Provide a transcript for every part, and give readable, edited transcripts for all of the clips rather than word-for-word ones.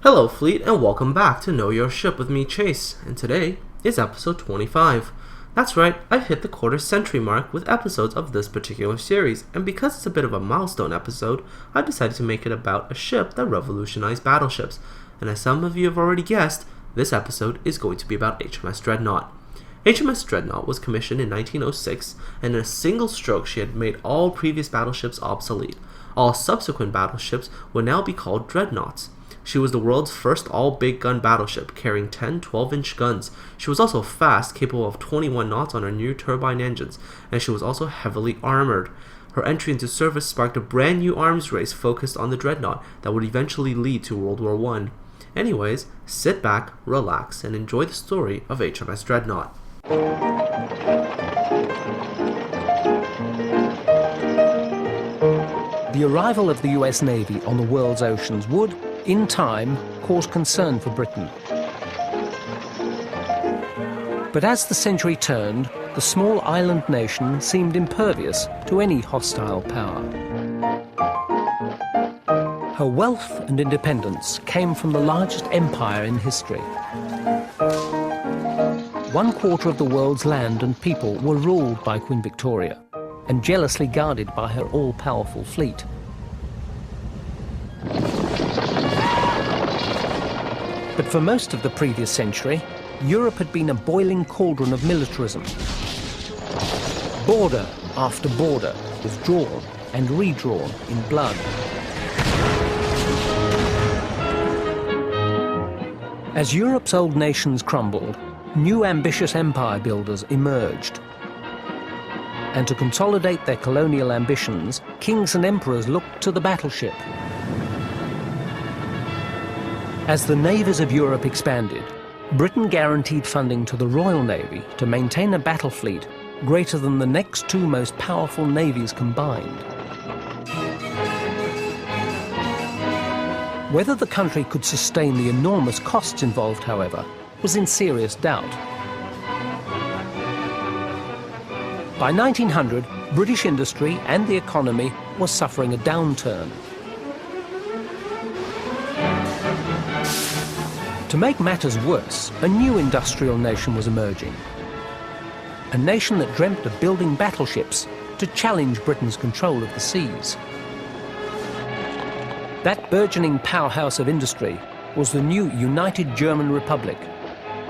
Hello Fleet, and welcome back to Know Your Ship with me, Chase, and today is episode 25. That's right, I've hit the quarter-century mark with episodes of this particular series, and because it's a bit of a milestone episode, I decided to make it about a ship that revolutionized battleships, and as some of you have already guessed, this episode is going to be about HMS Dreadnought. HMS Dreadnought was commissioned in 1906, and in a single stroke she had made all previous battleships obsolete. All subsequent battleships would now be called dreadnoughts. She was the world's first all-big gun battleship, carrying 10 12-inch guns. She was also fast, capable of 21 knots on her new turbine engines, and she was also heavily armored. Her entry into service sparked a brand new arms race focused on the dreadnought that would eventually lead to World War I. Anyways, sit back, relax, and enjoy the story of HMS Dreadnought. The arrival of the US Navy on the world's oceans would, in time, cause concern for Britain. But as the century turned, the small island nation seemed impervious to any hostile power. Her wealth and independence came from the largest empire in history. 1/4 of the world's land and people were ruled by Queen Victoria and jealously guarded by her all-powerful fleet. But for most of the previous century, Europe had been a boiling cauldron of militarism. Border after border was drawn and redrawn in blood. As Europe's old nations crumbled, new ambitious empire builders emerged. And to consolidate their colonial ambitions, kings and emperors looked to the battleship. As the navies of Europe expanded, Britain guaranteed funding to the Royal Navy to maintain a battle fleet greater than the next two most powerful navies combined. Whether the country could sustain the enormous costs involved, however, was in serious doubt. By 1900, British industry and the economy was suffering a downturn. To make matters worse, a new industrial nation was emerging. A nation that dreamt of building battleships to challenge Britain's control of the seas. That burgeoning powerhouse of industry was the new United German Republic,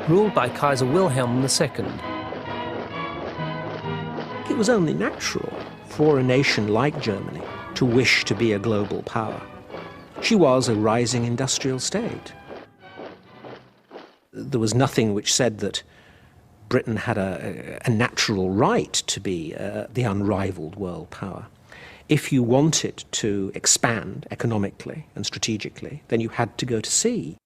ruled by Kaiser Wilhelm II. It was only natural for a nation like Germany to wish to be a global power. She was a rising industrial state. There was nothing which said that Britain had a natural right to be the unrivaled world power. If you wanted to expand economically and strategically, then you had to go to sea.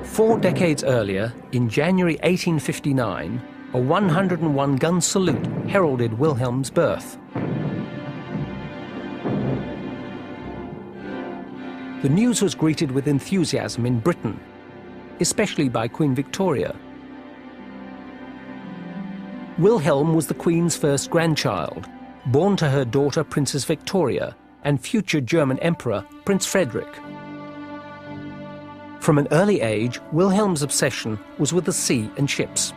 Four decades earlier, in January 1859, a 101-gun salute heralded Wilhelm's birth. The news was greeted with enthusiasm in Britain, especially by Queen Victoria. Wilhelm was the Queen's first grandchild, born to her daughter Princess Victoria and future German Emperor Prince Frederick. From an early age, Wilhelm's obsession was with the sea and ships.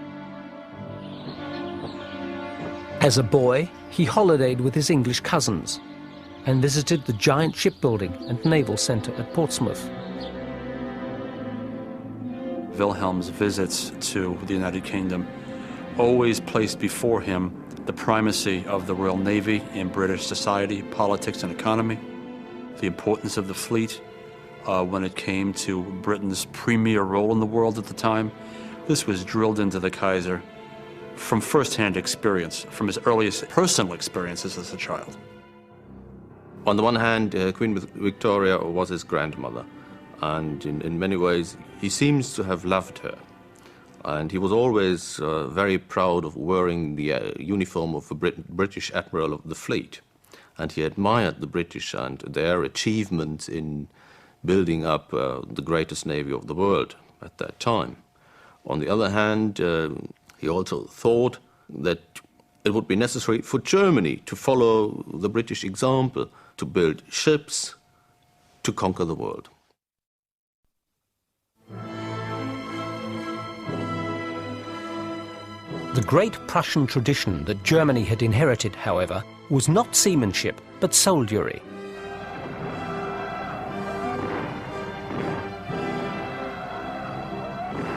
As a boy, he holidayed with his English cousins and visited the giant shipbuilding and naval centre at Portsmouth. Wilhelm's visits to the United Kingdom always placed before him the primacy of the Royal Navy in British society, politics and economy, the importance of the fleet when it came to Britain's premier role in the world at the time. This was drilled into the Kaiser from first-hand experience, from his earliest personal experiences as a child. On the one hand, Queen Victoria was his grandmother, and in many ways he seems to have loved her. And he was always very proud of wearing the uniform of a British Admiral of the fleet. And he admired the British and their achievements in building up the greatest navy of the world at that time. On the other hand, he also thought that it would be necessary for Germany to follow the British example, to build ships, to conquer the world. The great Prussian tradition that Germany had inherited, however, was not seamanship, but soldiery.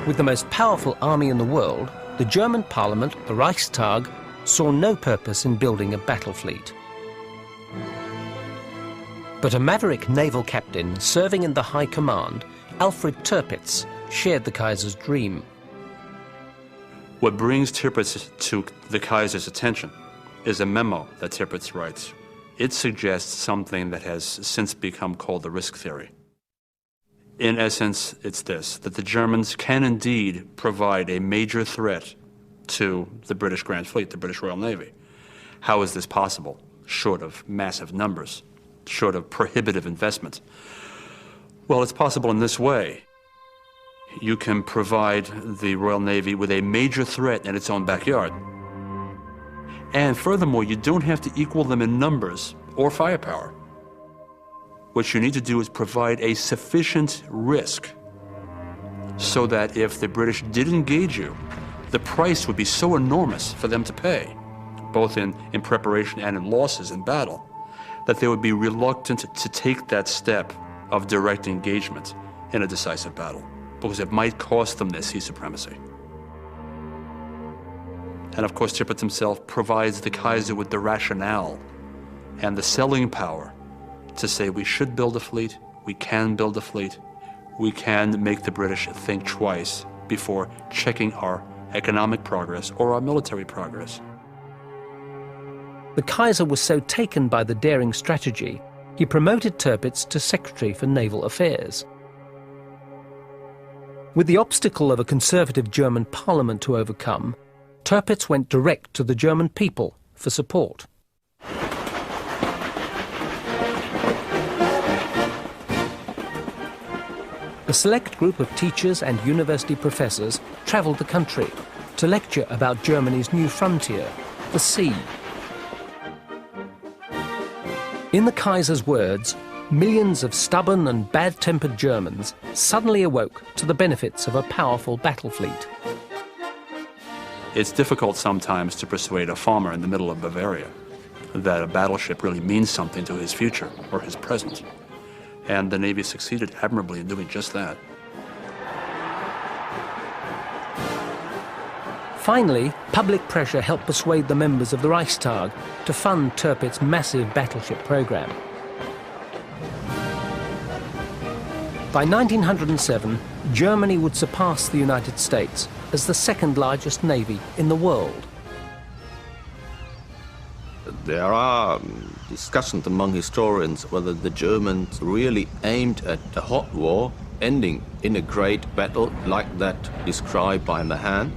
With the most powerful army in the world, the German parliament, the Reichstag, saw no purpose in building a battle fleet. But a maverick naval captain serving in the high command, Alfred Tirpitz, shared the Kaiser's dream. What brings Tirpitz to the Kaiser's attention is a memo that Tirpitz writes. It suggests something that has since become called the risk theory. In essence, it's this, that the Germans can indeed provide a major threat to the British Grand Fleet, the British Royal Navy. How is this possible, short of massive numbers, short of prohibitive investment? Well, it's possible in this way. You can provide the Royal Navy with a major threat in its own backyard. And furthermore, you don't have to equal them in numbers or firepower. What you need to do is provide a sufficient risk so that if the British did engage you, the price would be so enormous for them to pay, both in preparation and in losses in battle, that they would be reluctant to take that step of direct engagement in a decisive battle, because it might cost them their sea supremacy. And of course, Tirpitz himself provides the Kaiser with the rationale and the selling power to say we should build a fleet, we can build a fleet, we can make the British think twice before checking our economic progress or our military progress. The Kaiser was so taken by the daring strategy, he promoted Tirpitz to Secretary for Naval Affairs. With the obstacle of a conservative German parliament to overcome, Tirpitz went direct to the German people for support. A select group of teachers and university professors travelled the country to lecture about Germany's new frontier, the sea. In the Kaiser's words, millions of stubborn and bad-tempered Germans suddenly awoke to the benefits of a powerful battle fleet. It's difficult sometimes to persuade a farmer in the middle of Bavaria that a battleship really means something to his future or his present. And the Navy succeeded admirably in doing just that. Finally, public pressure helped persuade the members of the Reichstag to fund Tirpitz's massive battleship program. By 1907, Germany would surpass the United States as the second largest navy in the world. There are discussions among historians whether the Germans really aimed at a hot war ending in a great battle like that described by Mahan,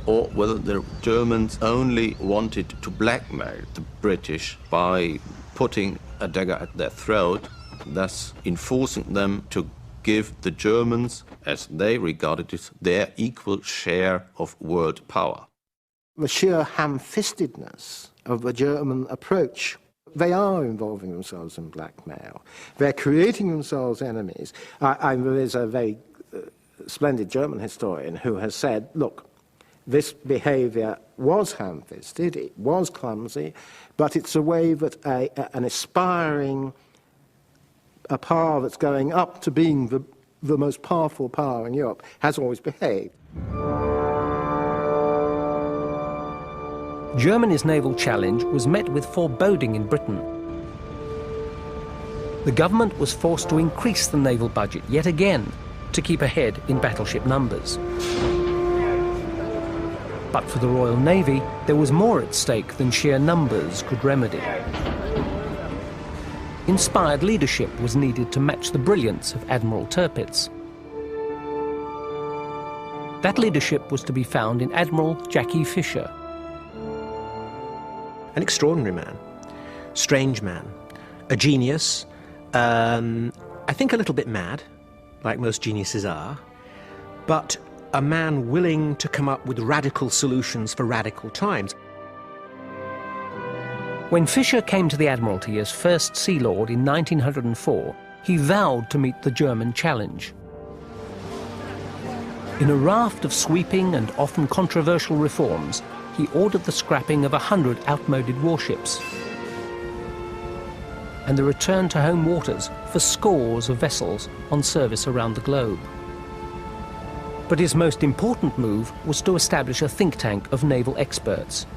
or whether the Germans only wanted to blackmail the British by putting a dagger at their throat, thus enforcing them to give the Germans, as they regarded it, their equal share of world power. The sheer ham-fistedness of the German approach. They are involving themselves in blackmail. They're creating themselves enemies. There is a very splendid German historian who has said, look, this behavior was ham-fisted, it was clumsy, but it's a way that an aspiring a power that's going up to being the most powerful power in Europe has always behaved. Germany's naval challenge was met with foreboding in Britain. The government was forced to increase the naval budget yet again to keep ahead in battleship numbers. But for the Royal Navy, there was more at stake than sheer numbers could remedy. Inspired leadership was needed to match the brilliance of Admiral Tirpitz. That leadership was to be found in Admiral Jackie Fisher. An extraordinary man, strange man, a genius, I think a little bit mad, like most geniuses are, but a man willing to come up with radical solutions for radical times. When Fisher came to the Admiralty as First Sea Lord in 1904, he vowed to meet the German challenge. In a raft of sweeping and often controversial reforms, he ordered the scrapping of 100 outmoded warships and the return to home waters for scores of vessels on service around the globe. But his most important move was to establish a think tank of naval experts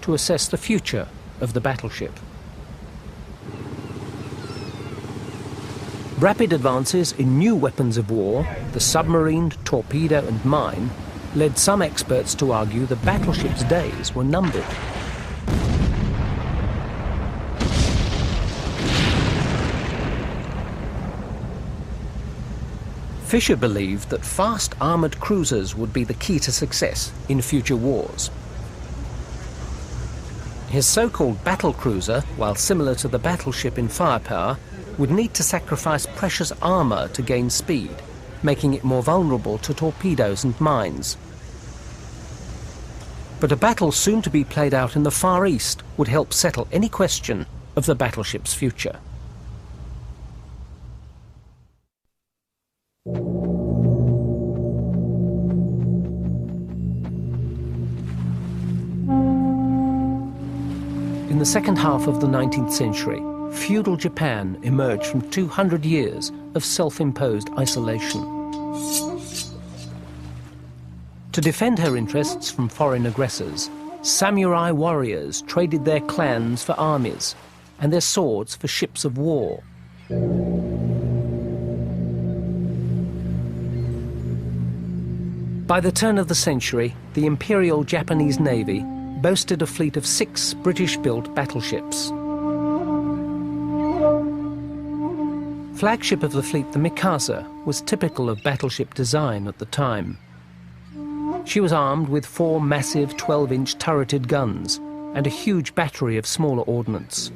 to assess the future of the battleship. Rapid advances in new weapons of war, the submarine, torpedo and mine, led some experts to argue the battleship's days were numbered. Fisher believed that fast armoured cruisers would be the key to success in future wars. His so-called battle cruiser, while similar to the battleship in firepower, would need to sacrifice precious armour to gain speed, making it more vulnerable to torpedoes and mines. But a battle soon to be played out in the Far East would help settle any question of the battleship's future. In the second half of the 19th century, feudal Japan emerged from 200 years of self-imposed isolation. To defend her interests from foreign aggressors, samurai warriors traded their clans for armies and their swords for ships of war. By the turn of the century, the Imperial Japanese Navy boasted a fleet of 6 British-built battleships. Flagship of the fleet, the Mikasa, was typical of battleship design at the time. She was armed with 4 massive 12-inch turreted guns and a huge battery of smaller ordnance.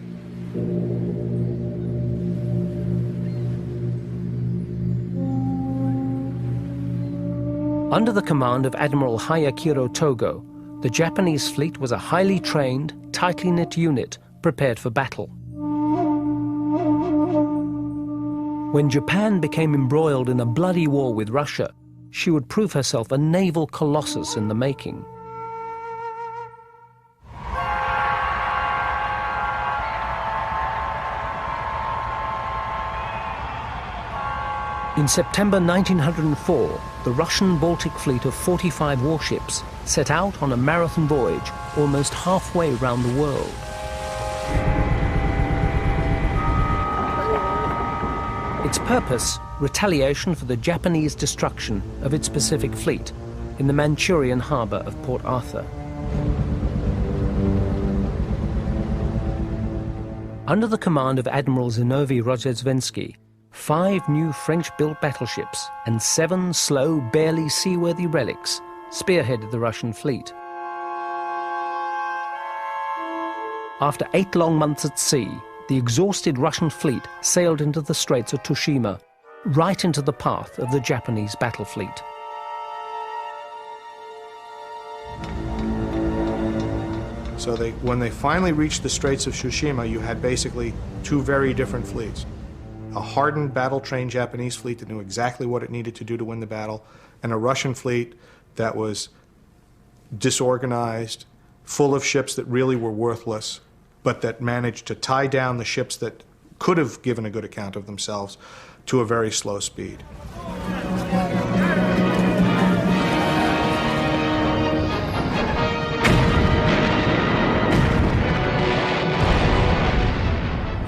Under the command of Admiral Hayakiro Togo, the Japanese fleet was a highly trained, tightly knit unit prepared for battle. When Japan became embroiled in a bloody war with Russia, she would prove herself a naval colossus in the making. In September 1904, the Russian Baltic fleet of 45 warships set out on a marathon voyage almost halfway round the world. Its purpose, retaliation for the Japanese destruction of its Pacific fleet in the Manchurian harbour of Port Arthur. Under the command of Admiral Zinovy Rozhesvensky, 5 new French-built battleships and 7 slow, barely seaworthy relics spearheaded the Russian fleet. After 8 long months at sea, the exhausted Russian fleet sailed into the Straits of Tsushima, right into the path of the Japanese battle fleet. So when they finally reached the Straits of Tsushima, you had basically 2 very different fleets. A hardened, battle-trained Japanese fleet that knew exactly what it needed to do to win the battle, and a Russian fleet that was disorganized, full of ships that really were worthless, but that managed to tie down the ships that could have given a good account of themselves to a very slow speed.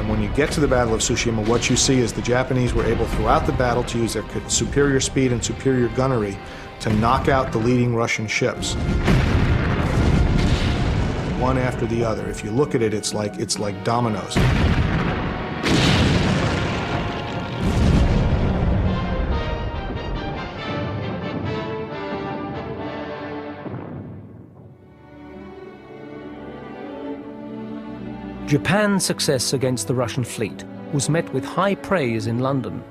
When you get to the Battle of Tsushima, what you see is the Japanese were able throughout the battle to use their superior speed and superior gunnery to knock out the leading Russian ships, one after the other. If you look at it, it's like dominoes. Japan's success against the Russian fleet was met with high praise in London.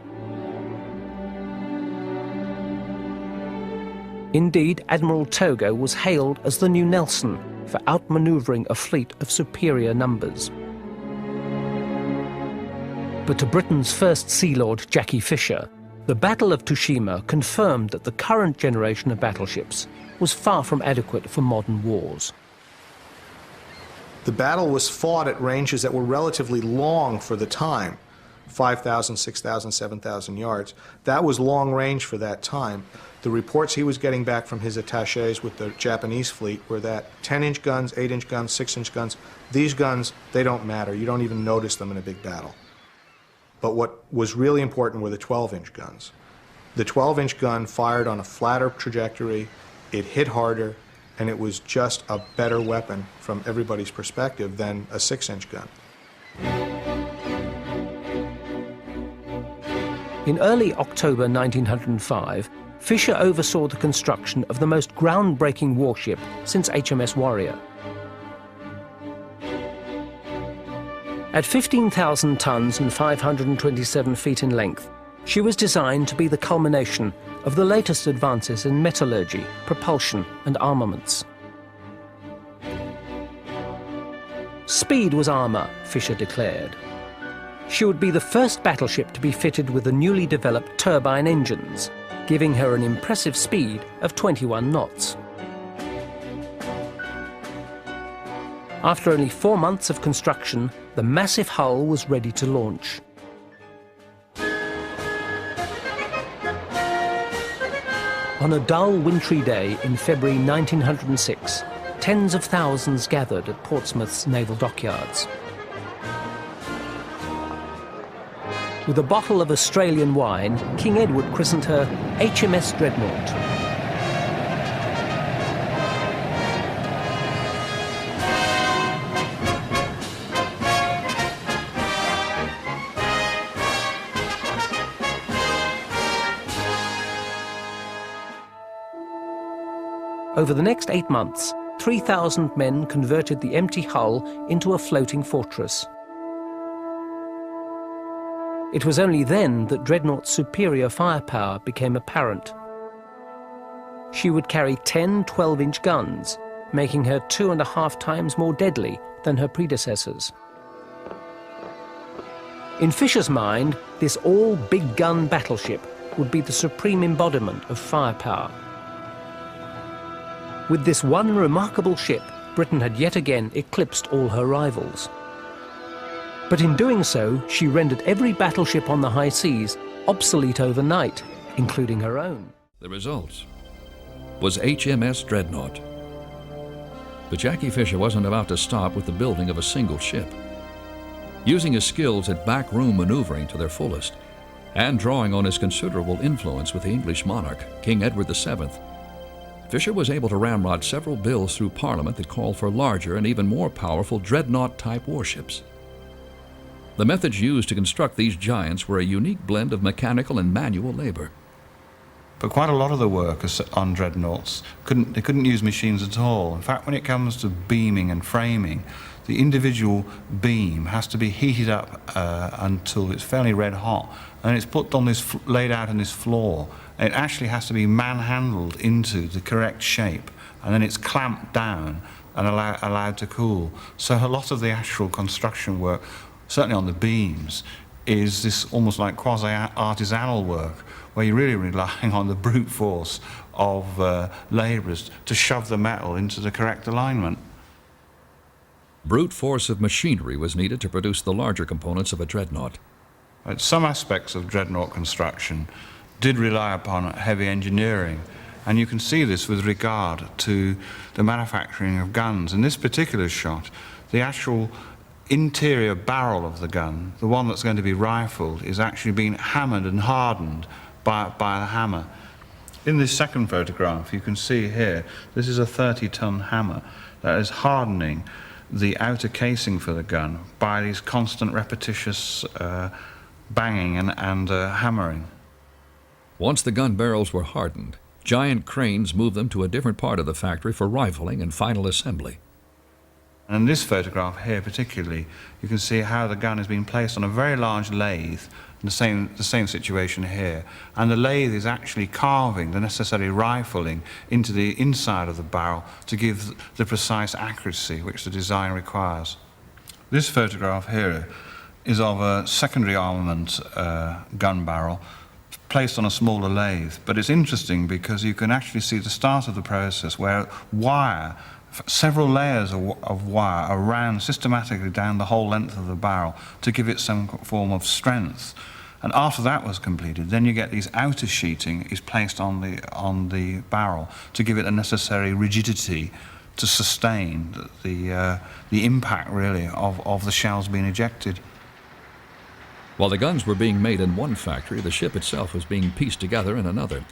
Indeed, Admiral Togo was hailed as the new Nelson for outmanoeuvring a fleet of superior numbers. But to Britain's first Sea Lord, Jackie Fisher, the Battle of Tsushima confirmed that the current generation of battleships was far from adequate for modern wars. The battle was fought at ranges that were relatively long for the time, 5,000, 6,000, 7,000 yards. That was long range for that time. The reports he was getting back from his attachés with the Japanese fleet were that 10-inch guns, 8-inch guns, 6-inch guns, these guns, they don't matter. You don't even notice them in a big battle. But what was really important were the 12-inch guns. The 12-inch gun fired on a flatter trajectory, it hit harder, and it was just a better weapon from everybody's perspective than a 6-inch gun. In early October 1905, Fisher oversaw the construction of the most groundbreaking warship since HMS Warrior. At 15,000 tons and 527 feet in length, she was designed to be the culmination of the latest advances in metallurgy, propulsion, and armaments. Speed was armour, Fisher declared. She would be the first battleship to be fitted with the newly developed turbine engines, giving her an impressive speed of 21 knots. After only 4 months of construction, the massive hull was ready to launch. On a dull, wintry day in February 1906, tens of thousands gathered at Portsmouth's naval dockyards. With a bottle of Australian wine, King Edward christened her HMS Dreadnought. Over the next 8 months, 3,000 men converted the empty hull into a floating fortress. It was only then that Dreadnought's superior firepower became apparent. She would carry 10 12-inch guns, making her 2.5 times more deadly than her predecessors. In Fisher's mind, this all-big-gun battleship would be the supreme embodiment of firepower. With this one remarkable ship, Britain had yet again eclipsed all her rivals. But in doing so, she rendered every battleship on the high seas obsolete overnight, including her own. The result was HMS Dreadnought. But Jackie Fisher wasn't about to stop with the building of a single ship. Using his skills at backroom maneuvering to their fullest, and drawing on his considerable influence with the English monarch, King Edward VII, Fisher was able to ramrod several bills through Parliament that called for larger and even more powerful Dreadnought-type warships. The methods used to construct these giants were a unique blend of mechanical and manual labor. But quite a lot of the workers on Dreadnoughts couldn't use machines at all. In fact, when it comes to beaming and framing, the individual beam has to be heated up until it's fairly red hot, and it's put on this, laid out on this floor. It actually has to be manhandled into the correct shape, and then it's clamped down and allowed to cool. So a lot of the actual construction work, certainly on the beams, is this almost like quasi-artisanal work, where you're really relying on the brute force of labourers to shove the metal into the correct alignment. Brute force of machinery was needed to produce the larger components of a dreadnought. Some aspects of dreadnought construction did rely upon heavy engineering, and you can see this with regard to the manufacturing of guns. In this particular shot, the actual interior barrel of the gun, the one that's going to be rifled, is actually being hammered and hardened by the hammer. In this second photograph, you can see here, this is a 30-ton hammer that is hardening the outer casing for the gun by these constant repetitious banging and hammering. Once the gun barrels were hardened, giant cranes moved them to a different part of the factory for rifling and final assembly. And in this photograph here particularly, you can see how the gun has been placed on a very large lathe, the same situation here. And the lathe is actually carving the necessary rifling into the inside of the barrel to give the precise accuracy which the design requires. This photograph here is of a secondary armament gun barrel placed on a smaller lathe. But it's interesting because you can actually see the start of the process where wire, several layers of wire are ran systematically down the whole length of the barrel to give it some form of strength. And after that was completed, then you get these outer sheeting is placed on the barrel to give it the necessary rigidity to sustain the impact, really, of the shells being ejected. While the guns were being made in one factory, the ship itself was being pieced together in another.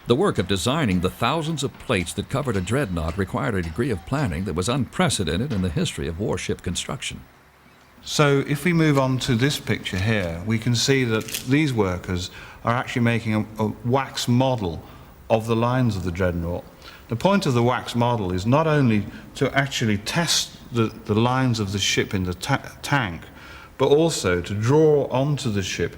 The work of designing the thousands of plates that covered a dreadnought required a degree of planning that was unprecedented in the history of warship construction. So if we move on to this picture here, we can see that these workers are actually making a wax model of the lines of the dreadnought. The point of the wax model is not only to actually test the lines of the ship in the tank, but also to draw onto the ship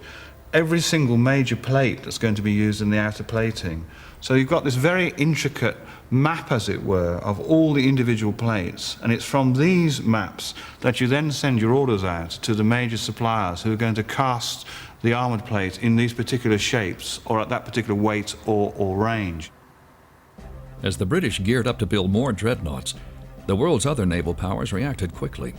every single major plate that's going to be used in the outer plating. So you've got this very intricate map, as it were, of all the individual plates, and it's from these maps that you then send your orders out to the major suppliers who are going to cast the armoured plate in these particular shapes or at that particular weight or range. As the British geared up to build more dreadnoughts, the world's other naval powers reacted quickly.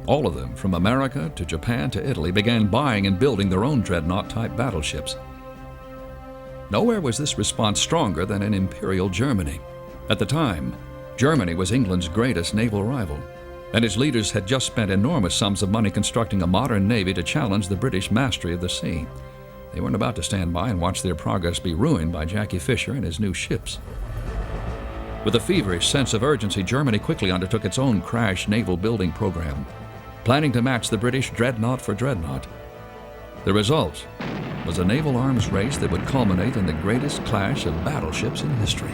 All of them, from America to Japan to Italy, began buying and building their own dreadnought-type battleships. Nowhere was this response stronger than in Imperial Germany. At the time, Germany was England's greatest naval rival, and its leaders had just spent enormous sums of money constructing a modern navy to challenge the British mastery of the sea. They weren't about to stand by and watch their progress be ruined by Jackie Fisher and his new ships. With a feverish sense of urgency, Germany quickly undertook its own crash naval building program, planning to match the British dreadnought for dreadnought. The result was a naval arms race that would culminate in the greatest clash of battleships in history.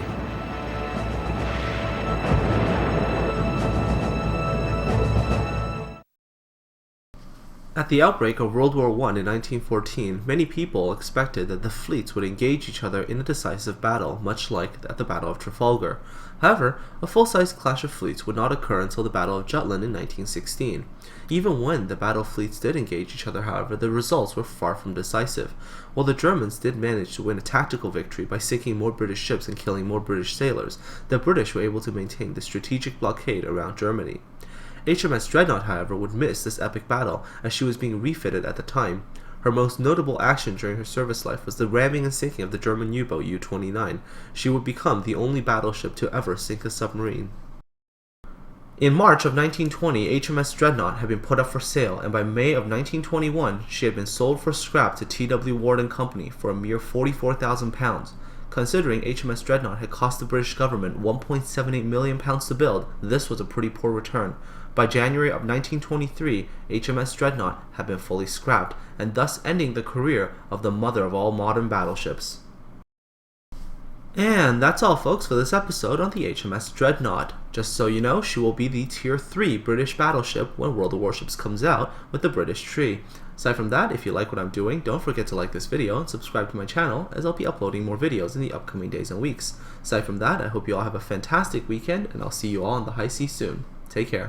At the outbreak of World War I in 1914, many people expected that the fleets would engage each other in a decisive battle, much like at the Battle of Trafalgar. However, a full-size clash of fleets would not occur until the Battle of Jutland in 1916. Even when the battle fleets did engage each other, however, the results were far from decisive. While the Germans did manage to win a tactical victory by sinking more British ships and killing more British sailors, the British were able to maintain the strategic blockade around Germany. HMS Dreadnought, however, would miss this epic battle, as she was being refitted at the time. Her most notable action during her service life was the ramming and sinking of the German U-boat U-29. She would become the only battleship to ever sink a submarine. In March of 1920, HMS Dreadnought had been put up for sale, and by May of 1921, she had been sold for scrap to T.W. Ward & Company for a mere £44,000. Considering HMS Dreadnought had cost the British government £1.78 million to build, this was a pretty poor return. By January of 1923, HMS Dreadnought had been fully scrapped, and thus ending the career of the mother of all modern battleships. And that's all, folks, for this episode on the HMS Dreadnought. Just so you know, she will be the Tier 3 British battleship when World of Warships comes out with the British tree. Aside from that, if you like what I'm doing, don't forget to like this video and subscribe to my channel, as I'll be uploading more videos in the upcoming days and weeks. Aside from that, I hope you all have a fantastic weekend, and I'll see you all on the high seas soon. Take care.